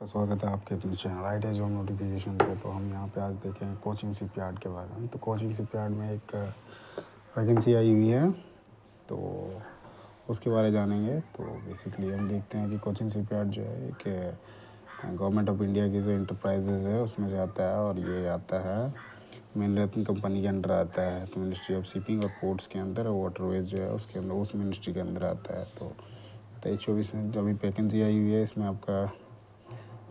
आपका स्वागत है आपके अपने चैनल आईटीआई जॉब नोटिफिकेशन पे। तो हम यहाँ पे आज देखें कोचिंग शिपयार्ड के बारे में। तो कोचिंग शिपयार्ड में एक वैकेंसी आई हुई है, तो उसके बारे जानेंगे। तो बेसिकली हम देखते हैं कि कोचिंग शिपयार्ड जो है एक गवर्नमेंट ऑफ इंडिया की जो इंटरप्राइजेज है उसमें से आता है, और ये आता है मिनरत्न कंपनी के अंडर आता है। तो मिनिस्ट्री ऑफ शिपिंग और पोर्ट्स के अंदर, वाटरवेज जो है उसके अंदर, उस मिनिस्ट्री के अंदर आता है। तो 23-24 में जो अभी वैकेंसी आई हुई है, इसमें आपका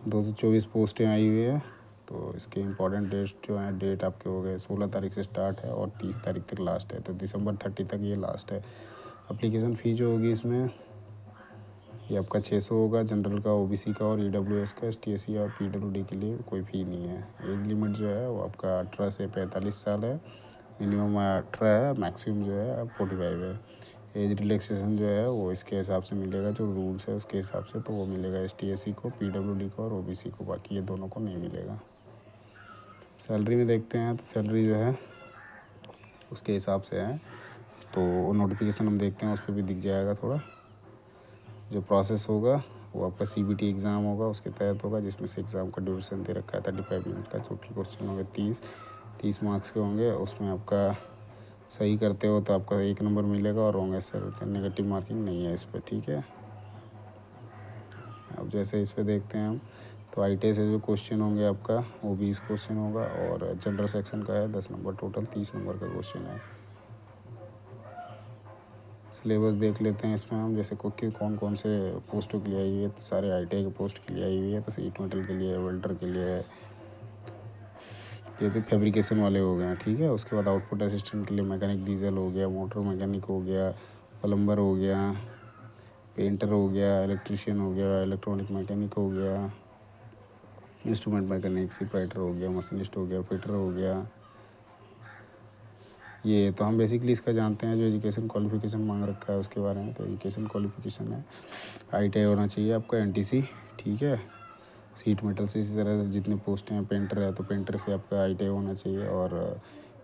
224 पोस्टें आई हुई है। तो इसके इम्पॉर्टेंट डेट जो हैं, डेट आपके हो गए 16 तारीख से स्टार्ट है और 30 तारीख तक लास्ट है। तो दिसंबर 30 तक ये लास्ट है। एप्लीकेशन फ़ी जो होगी इसमें, ये आपका 600 होगा जनरल का, ओबीसी का और ईडब्ल्यूएस का। एसटीएससी और पीडब्ल्यूडी के लिए कोई फ़ी नहीं है। एज लिमिट जो है वो आपका 18 से 45 साल है। मिनिमम 18 है, मैक्सिमम जो है 45 है। एज रिलैक्सेशन जो है वो इसके हिसाब से मिलेगा, जो रूल्स है उसके हिसाब से। तो वो मिलेगा एसटीएससी को, पीडब्ल्यूडी को और ओबीसी को, बाकी ये दोनों को नहीं मिलेगा। सैलरी में देखते हैं तो सैलरी जो है उसके हिसाब से है। तो नोटिफिकेशन हम देखते हैं, उस पर भी दिख जाएगा थोड़ा। जो प्रोसेस होगा वो आपका सीबीटी एग्ज़ाम होगा, उसके तहत होगा, जिसमें से एग्ज़ाम का ड्यूरेशन दे रखा है 35 मिनट का। टोटल क्वेश्चन होंगे 30 मार्क्स के होंगे। उसमें आपका सही करते हो तो आपका 1 नंबर मिलेगा, और होंगे सर नेगेटिव मार्किंग नहीं है इस पर, ठीक है। अब जैसे इस पर देखते हैं हम, तो आईटीआई से जो क्वेश्चन होंगे आपका वो 20 क्वेश्चन होगा, और जनरल सेक्शन का है 10 नंबर, टोटल 30 नंबर का क्वेश्चन है। सिलेबस देख लेते हैं इसमें हम, जैसे कौन कौन से पोस्टों के लिए आई हुई है। तो सारे आईटीआई के पोस्ट के लिए आई हुई है। तो सीट मेटल के लिए, वेल्डर के लिए, ये तो फैब्रिकेशन वाले हो गए हैं, ठीक है। उसके बाद आउटपुट असिस्टेंट के लिए मैकेनिक डीजल हो गया, मोटर मैकेनिक हो गया, प्लम्बर हो गया, पेंटर हो गया, इलेक्ट्रीशियन हो गया, इलेक्ट्रॉनिक मैकेनिक हो गया, इंस्ट्रूमेंट मैकेनिक, सिपाइटर हो गया, मशीनिस्ट हो गया, फिटर हो गया। ये तो हम बेसिकली इसका जानते हैं, जो एजुकेशन क्वालिफिकेशन मांग रखा है उसके बारे में। तो एजुकेशन क्वालिफिकेशन है आईटीआई होना चाहिए आपका, एनटीसी, ठीक है। सीट मेटल से इसी तरह से जितने पोस्ट हैं, पेंटर है तो पेंटर से आपका आईटीआई होना चाहिए। और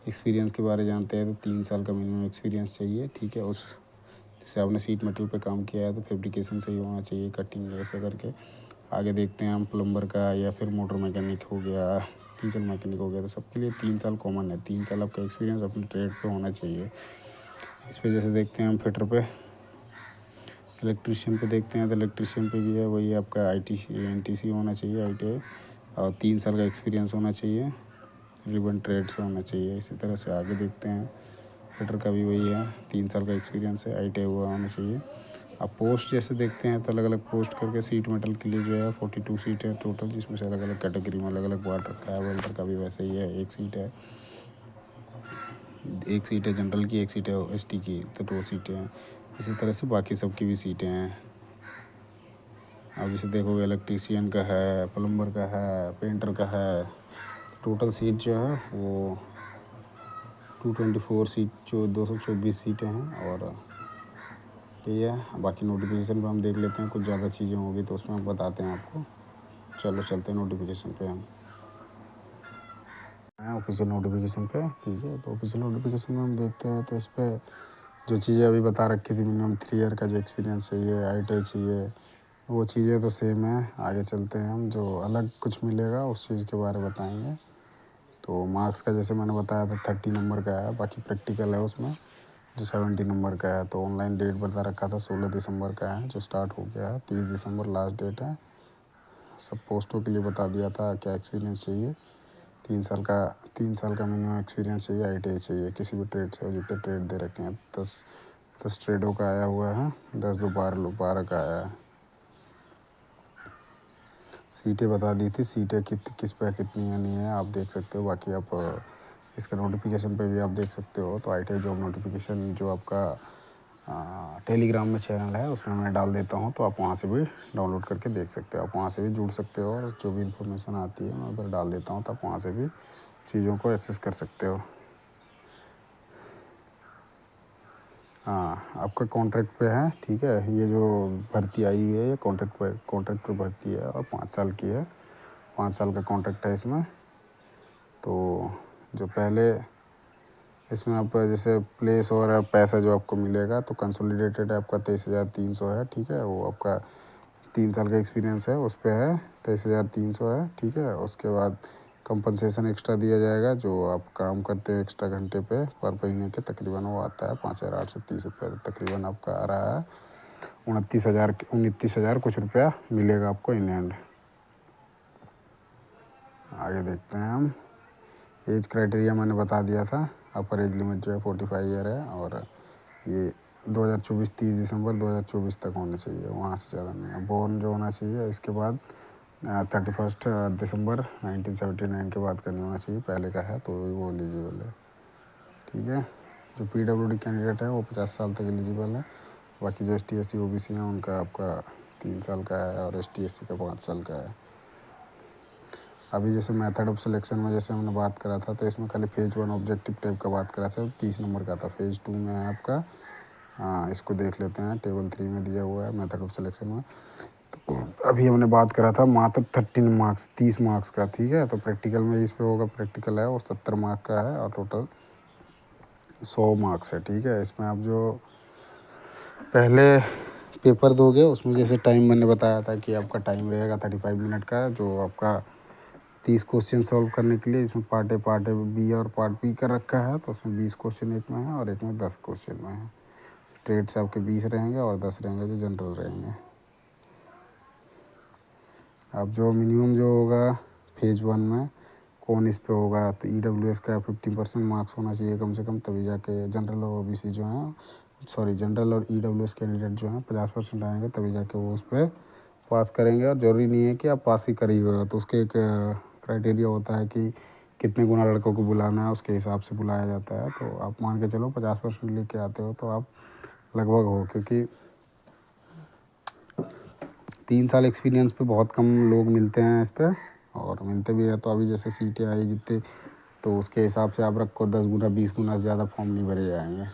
एक्सपीरियंस के बारे जानते हैं तो 3 साल का मिनिमम एक्सपीरियंस चाहिए, ठीक है। उस जैसे आपने सीट मेटल पे काम किया है तो फैब्रिकेशन से ही होना चाहिए, कटिंग ऐसे करके। आगे देखते हैं हम, प्लम्बर का या फिर मोटर मैकेनिक हो गया, डीजल मैकेनिक हो गया, तो सबके लिए 3 साल कॉमन है। 3 साल आपका एक्सपीरियंस अपने ट्रेड पे होना चाहिए। इस पे जैसे देखते हैं हम, फिटर पे, इलेक्ट्रीशियन पे देखते हैं। तो इलेक्ट्रीशियन पे भी है वही, आपका एनटीसी होना चाहिए, आईटीआई, और 3 साल का एक्सपीरियंस होना चाहिए, रिबन ट्रेड से होना चाहिए। इसी तरह से आगे देखते हैं, फिटर का भी वही है, 3 साल का एक्सपीरियंस है, आईटीआई हुआ होना चाहिए। अब पोस्ट जैसे देखते हैं तो अलग अलग पोस्ट करके, सीट मेटल के लिए जो है 42 सीट है टोटल, जिसमें से अलग अलग कैटेगरी में अलग अलग बांट रखा है। वेल्डर का भी वैसे ही है, एक सीट है जनरल की, एक सीट है एसटी की, तो 2 सीटें हैं। इसी तरह से बाकी सबकी भी सीटें हैं। अब जैसे देखोगे, इलेक्ट्रीशियन का है, प्लम्बर का है, पेंटर का है। टोटल सीट जो है वो 224 सीट, जो 224 सीटें हैं। और ये है, बाकी नोटिफिकेशन पे हम देख लेते हैं, कुछ ज़्यादा चीज़ें होगी तो उसमें हम बताते हैं आपको। चलो चलते हैं नोटिफिकेशन पे हम। ऑफिशियल नोटिफिकेशन पे, ठीक है। तो ऑफिशियल नोटिफिकेशन में हम देखते हैं, तो इस पर जो चीज़ें अभी बता रखी थी, मिनिमम 3 ईयर का जो एक्सपीरियंस चाहिए, आईटीआई चाहिए, वो चीज़ें तो सेम है। आगे चलते हैं हम, जो अलग कुछ मिलेगा उस चीज़ के बारे में बताएंगे। तो मार्क्स का जैसे मैंने बताया था 30 नंबर का है, बाकी प्रैक्टिकल है उसमें जो 70 नंबर का है। तो ऑनलाइन डेट बता रखा था 16 दिसंबर का है, जो स्टार्ट हो गया है। 30 दिसंबर लास्ट डेट है। सब पोस्टों के लिए बता दिया था क्या एक्सपीरियंस चाहिए। 3 साल का मिनिमम एक्सपीरियंस चाहिए, आईटीआई चाहिए, किसी भी ट्रेड से। जितने ट्रेड दे रखे हैं, 10 ट्रेडों का आया हुआ है, 10 दो 12 का आया है। सीटें बता दी थी, सीटें किस पे कितनी है नहीं है आप देख सकते हो। बाकी आप इसका नोटिफिकेशन पे भी आप देख सकते हो। तो आईटीआई जॉब नोटिफिकेशन जो आपका टेलीग्राम में चैनल है उसमें मैं डाल देता हूँ, तो आप वहाँ से भी डाउनलोड करके देख सकते हो। आप वहाँ से भी जुड़ सकते हो, और जो भी इन्फॉर्मेशन आती है मैं उधर डाल देता हूँ, तो आप वहाँ से भी चीज़ों को एक्सेस कर सकते हो। हाँ, आपका कॉन्ट्रैक्ट पे है, ठीक है। ये जो भर्ती आई हुई है ये कॉन्ट्रैक्ट पर भर्ती है, और 5 साल की है। 5 साल का कॉन्ट्रैक्ट है इसमें। तो जो पहले इसमें आपका जैसे प्लेस और पैसा जो आपको मिलेगा, तो कंसोलिडेटेड आपका 23,300 है, ठीक है। वो आपका 3 साल का एक्सपीरियंस है उस पर है 23,300 है, ठीक है। उसके बाद कंपनसेशन एक्स्ट्रा दिया जाएगा, जो आप काम करते हो एक्स्ट्रा घंटे पे पर महीने के तकरीबन वो आता है 5,830 रुपये तकरीबन आपका आ रहा है। 29,000 कुछ रुपया मिलेगा आपको इन हैंड। आगे देखते हैं हम। एज क्राइटेरिया मैंने बता दिया था, अपर एज लिमिट जो है 45 ईयर है, और ये 2024 30 दिसंबर 2024 तक होना चाहिए, वहाँ से ज़्यादा नहीं है। बोर्न जो होना चाहिए इसके बाद 31 दिसंबर 1979 के बाद का नहीं होना चाहिए, पहले का है तो वो एलिजिबल है, ठीक है। जो PWD कैंडिडेट है वो 50 साल तक एलिजिबल है। बाकी जो ST SC OBC हैं उनका आपका 3 साल का है, और ST SC का 5 साल का है। अभी जैसे मेथड ऑफ सिलेक्शन में जैसे हमने बात करा था, तो इसमें खाली फेज 1 ऑब्जेक्टिव टाइप का बात करा था, 30 नंबर का था। फेज 2 में है आपका, इसको देख लेते हैं, टेबल 3 में दिया हुआ है मेथड ऑफ सिलेक्शन में। तो अभी हमने बात करा था मात्र 13 मार्क्स 30 मार्क्स का, ठीक है। तो प्रैक्टिकल में इस पे होगा, प्रैक्टिकल है वो 70 मार्क का है, और टोटल 100 मार्क्स है, ठीक है। इसमें आप जो पहले पेपर दोगे उसमें जैसे टाइम मैंने बताया था कि आपका टाइम रहेगा 35 मिनट का, जो आपका 30 क्वेश्चन सॉल्व करने के लिए। इसमें पार्ट ए बी और पार्ट बी का रखा है, तो उसमें 20 क्वेश्चन एक में है और एक में 10 क्वेश्चन में है। स्टेट्स आपके 20 रहेंगे और 10 रहेंगे जो जनरल रहेंगे। अब जो मिनिमम जो होगा फेज 1 में कौन इस पे होगा, तो EWS का 50% मार्क्स होना चाहिए कम से कम, तभी जाके जनरल और OBC जो हैं, सॉरी जनरल और EWS कैंडिडेट जो हैं 50% आएंगे, तभी जाके वो उस पर पास करेंगे। और ज़रूरी नहीं है कि आप पास ही करिएगा, तो उसके एक क्राइटेरिया होता है कि कितने गुना लड़कों को बुलाना है, उसके हिसाब से बुलाया जाता है। तो आप मान के चलो 50% लेके आते हो तो आप लगभग हो, क्योंकि 3 साल एक्सपीरियंस पे बहुत कम लोग मिलते हैं इस पर, और मिलते भी हैं तो अभी जैसे सीटें आई जितने, तो उसके हिसाब से आप रखो 10 गुना 20 गुना से ज़्यादा फॉर्म नहीं भरे जाएंगे।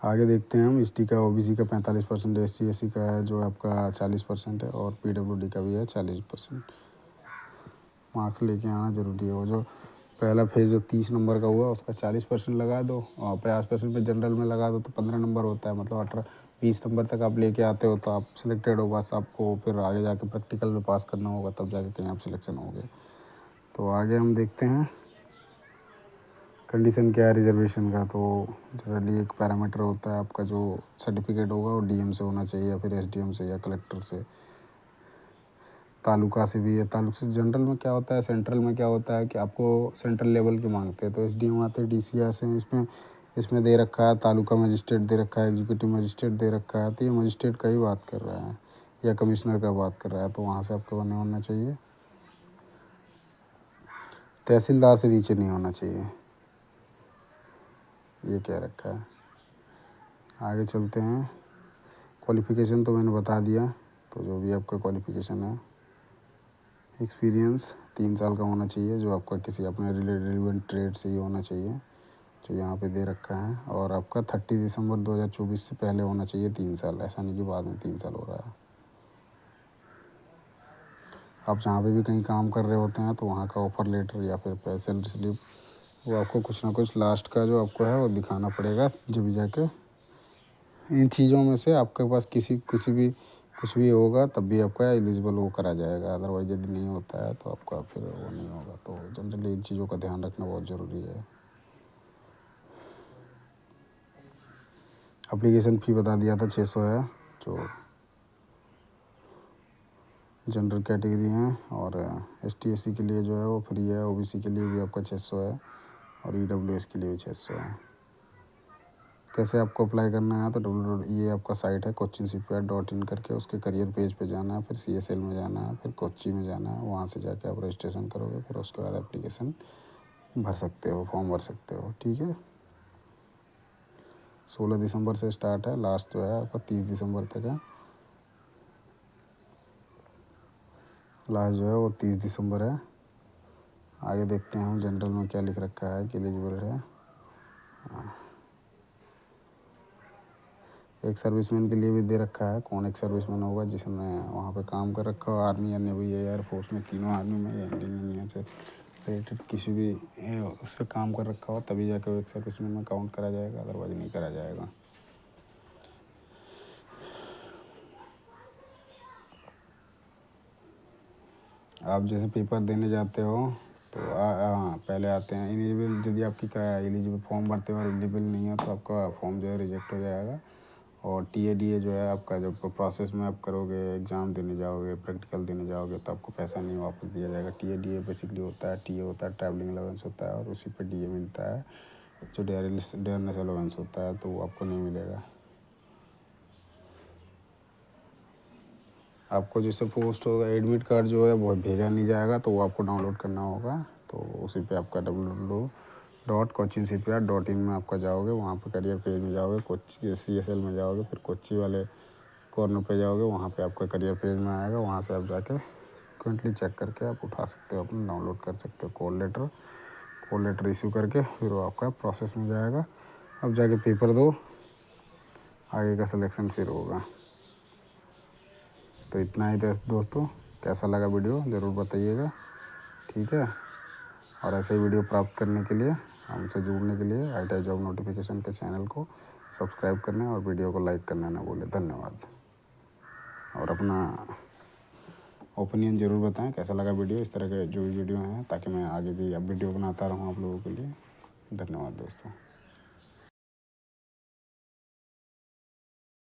आगे देखते हैं हम। ST का OBC का 45%, SC SC का है जो आपका 40% है, और PWD का भी है 40%। मार्क्स लेके आना ज़रूरी है। वो जो पहला फेज जो 30 नंबर का हुआ उसका 40% लगा दो, और 50% पे जनरल में लगा दो, तो 15 नंबर होता है। मतलब 18-20 नंबर तक आप लेके आते हो तो आप सिलेक्टेड हो। बस आपको फिर आगे जाके प्रैक्टिकल में पास करना होगा, तब जाके कहीं आप सिलेक्शन होगे। तो आगे हम देखते हैं कंडीशन क्या है रिजर्वेशन का। तो जनरली एक पैरामीटर होता है आपका, जो सर्टिफिकेट होगा वो DM से होना चाहिए, या फिर SDM से, या कलेक्टर से, तालुका से भी है। तालुक से जनरल में क्या होता है, सेंट्रल में क्या होता है कि आपको सेंट्रल लेवल के मांगते हैं, तो SDM आते हैं, DCS हैं। इसमें दे रखा है तालुका मजिस्ट्रेट दे रखा है, एग्जीक्यूटिव मजिस्ट्रेट दे रखा है। तो ये मजिस्ट्रेट का ही बात कर रहा है, या कमिश्नर का बात कर रहा है, तो वहाँ से आपको बने होना चाहिए। तहसीलदार से नीचे नहीं होना चाहिए, ये कह रखा है। आगे चलते हैं। क्वालिफ़िकेशन तो मैंने बता दिया, तो जो भी आपका क्वालिफ़िकेशन है, एक्सपीरियंस 3 साल का होना चाहिए, जो आपका किसी अपने रिलेवेंट ट्रेड से ही होना चाहिए, जो यहाँ पे दे रखा है। और आपका 30 दिसंबर 2024 से पहले होना चाहिए 3 साल, ऐसा नहीं कि बाद में 3 साल हो रहा है। आप जहाँ पे भी कहीं काम कर रहे होते हैं तो वहाँ का ऑफ़र लेटर या फिर सैलरी स्लिप, वो आपको कुछ ना कुछ लास्ट का जो आपको है वो दिखाना पड़ेगा, जब भी जाके इन चीज़ों में से आपके पास कुछ भी होगा, तब भी आपका एलिजिबल वो करा जाएगा। अदरवाइज यदि नहीं होता है तो आपका फिर वो नहीं होगा। तो जनरली इन चीज़ों का ध्यान रखना बहुत ज़रूरी है। एप्लीकेशन फ़ी बता दिया था 600 है, जो जनरल कैटेगरी हैं। और ST SC के लिए जो है वो फ्री है। OBC के लिए भी आपका 600 है, और EWS के लिए भी 600 है। कैसे आपको अप्लाई करना है, तो ये आपका साइट है coachingshipyard.in करके, उसके करियर पेज पे जाना है, फिर CSL में जाना है, फिर कोच्चि में जाना है। वहाँ से जाके आप रजिस्ट्रेशन करोगे, फिर उसके बाद एप्लीकेशन भर सकते हो, फॉर्म भर सकते हो, ठीक है। 16 दिसंबर से स्टार्ट है, लास्ट जो है आपका 30 दिसंबर तक है। लास्ट जो है वो 30 दिसंबर है। आगे देखते हैं हम जनरल में क्या लिख रखा है कि एलिजिबल है। एक सर्विसमैन के लिए भी दे रखा है, कौन एक सर्विसमैन होगा जिसने वहाँ पे काम कर रखा हो, आर्मी या नेवी या एयरफोर्स में, तीनों आर्मी में या इंडियन से रिलेटेड किसी भी उस पर काम कर रखा हो, तभी जाकर वो एक सर्विसमैन में काउंट करा जाएगा, अदरवाइज नहीं करा जाएगा। आप जैसे पेपर देने जाते हो तो हाँ पहले आते हैं एलिजिबल। यदि आपकी एलिजिबल फॉर्म भरते हो और एलिजिबल नहीं है तो आपका फॉर्म जो है रिजेक्ट हो जाएगा। और TADA जो है आपका, जब प्रोसेस में आप करोगे, एग्ज़ाम देने जाओगे, प्रैक्टिकल देने जाओगे, तो आपको पैसा नहीं वापस दिया जाएगा। TADA बेसिकली होता है, TA होता है ट्रैवलिंग अलाउंस होता है, और उसी पर DA मिलता है जो डेयरनेस अलाउंस होता है, तो वो आपको नहीं मिलेगा। आपको जैसे पोस्ट होगा एडमिट कार्ड जो है वो भेजा नहीं जाएगा, तो वो आपको डाउनलोड करना होगा। तो उसी पे आपका www.cochincpr.in में आपका जाओगे, वहाँ पे करियर पेज में जाओगे, कोची CSL में जाओगे, फिर कोची वाले कॉर्नर पे जाओगे, वहाँ पे आपका करियर पेज में आएगा। वहाँ से आप जाके फ्रिक्वेंटली चेक करके आप उठा सकते हो, अपना डाउनलोड कर सकते हो कॉल लेटर इशू करके, फिर वो आपका प्रोसेस में जाएगा। अब जाके पेपर दो, आगे का सिलेक्शन फिर होगा। तो इतना ही दोस्तों, कैसा लगा वीडियो ज़रूर बताइएगा, ठीक है। और ऐसे ही वीडियो प्राप्त करने के लिए, हमसे जुड़ने के लिए ITI जॉब नोटिफिकेशन के चैनल को सब्सक्राइब करना और वीडियो को लाइक करना ना भूलें। धन्यवाद। और अपना ओपिनियन ज़रूर बताएं कैसा लगा वीडियो, इस तरह के जो भी वीडियो हैं, ताकि मैं आगे भी अब वीडियो बनाता रहूं आप लोगों के लिए। धन्यवाद दोस्तों।